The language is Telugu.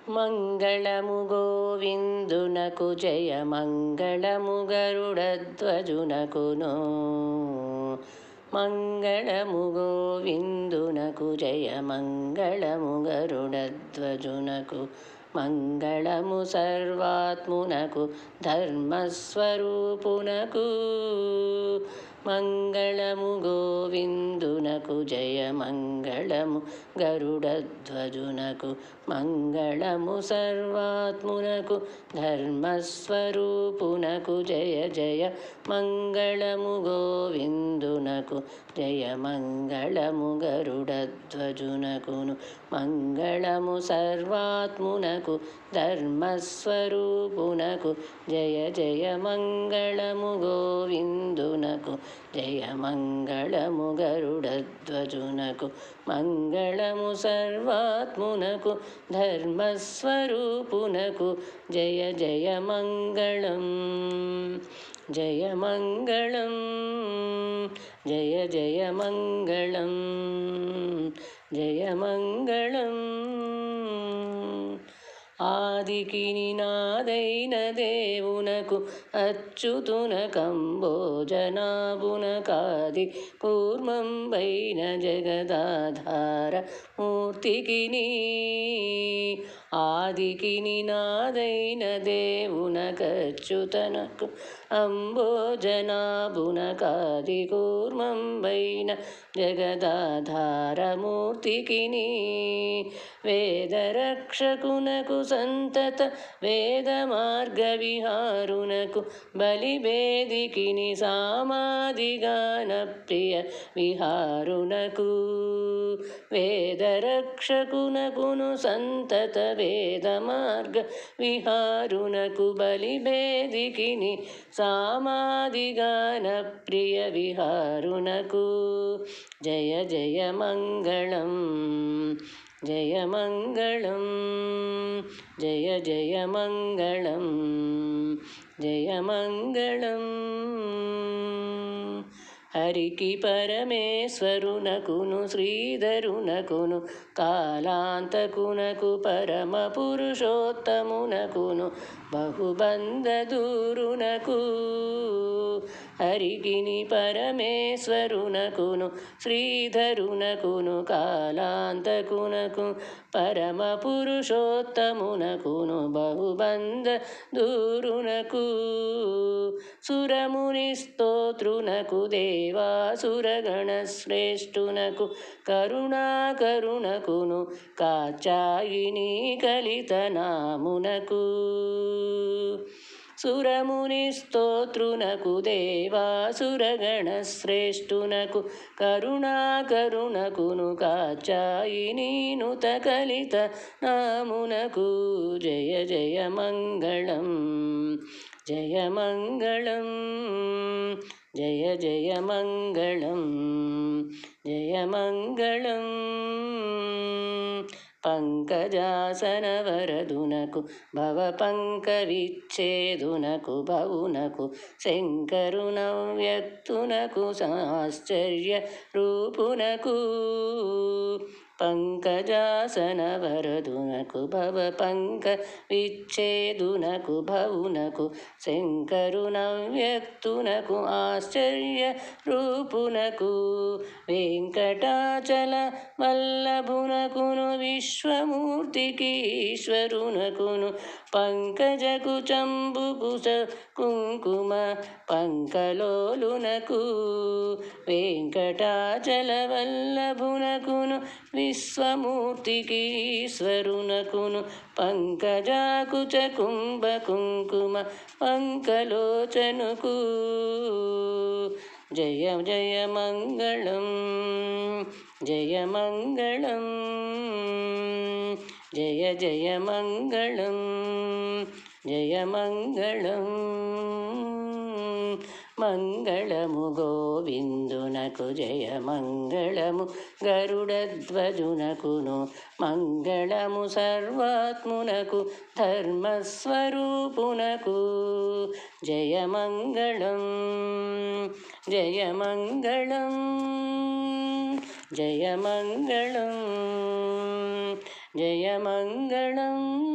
మంగళము గోవిందునకు జయ మంగళము గరుడధ్వజునకును. మంగళము గోవిందునకు జయ మంగళము గరుడధ్వజునకు. మంగళము సర్వాత్మునకు ధర్మస్వరూపునకు. మంగళము గోవిందునకు జయ మంగళము గరుడధ్వజునకు. మంగళము సర్వాత్మునకు ధర్మస్వరూపునకు. జయ జయ మంగళము గోవిందునకు జయ మంగళము గరుడధ్వజునకును. మంగళము సర్వాత్మునకు ధర్మస్వరూపునకు. జయ జయ మంగళము గోవిందునకు జయ మంగళము గరుడధ్వజునకు. మంగళము సర్వాత్మునకు ధర్మస్వరూపునకు. జయ జయ మంగళం జయ మంగళం జయ జయ మంగళం జయ మంగళం. ఆదికి నినాదైన దేవునకు అచ్యుతునకంబోజనాభునకాది కూర్మంబైన జగదాధార మూర్తికిని. ఆదికి నినాదైన దేవునకచ్యుతనకు అంబోజనాభునకాది కూర్మంబైన జగదాధార మూర్తికిని. వేదరక్షకునకు సంతత వేద మార్గ విహారునకు బలివేదికిని సామాదిగాన ప్రియ విహారునకు. వేదరక్షకునకును సంతత వేద మార్గ విహారునకు బలివేదికిని సామాదిగాన ప్రియ విహారునకు. జయ జయ మంగళం జయ మంగళం జయ జయ మంగళం జయ మంగళం. హరికి పరమేశ్వరునకును శ్రీధరునకును కాలాంతకునకు పరమ పురుషోత్తమునకును బహుబంధదూరునకు. హరికిని పరమేశ్వరునకును శ్రీధరునకును కాలాంతకునకు పరమ పురుషోత్తమునకును బహుబంధ దూరునకు. సురముని స్తోత్రునకు దేవాసురగణ శ్రేష్ఠునకు కరుణాకరుణకును కాచాయిని కలిత నామునకు. సురముని స్తోత్రునకు దేవాసురగణ శ్రేష్ఠునకు కరుణాకరుణకును కాచాయిని నుత కలిత నామునకు. జయ జయ మంగళం జయ మంగళం జయ జయ మంగళం జయ మంగళం. పంకజాసనవరదునకు భవపంకవిచ్ఛేదునకు భవునకు శంకరునవ్యక్తునకు ఆశ్చర్య రూపునకు. పంకజాసనవరదునకు భవపంక విచ్ఛేదునకు భవునకు శంకరునవ్యక్తునకు ఆశ్చర్య రూపునకు. వెంకటాచల వల్లభునకును విశ్వమూర్తికి ఈశ్వరునకును పంకజకు చంబుకుశ కుంకుమ పంకలోలునకు. వెంకటాచల వల్లభునకును విశ్వమూర్తికి ఈశ్వరునకును పంకజాకుచ కుంభ కుంకుమ పంకలోచనుకు. జయ జయ మంగళం జయ మంగళం జయ జయ మంగళం జయ మంగళం. మంగళము గోవిందునకు జయ మంగళము గరుడధ్వజునకును. మంగళము సర్వాత్మునకు ధర్మస్వరూపునకు. జయ మంగళం జయ మంగళం జయ మంగళం జయ మంగళం.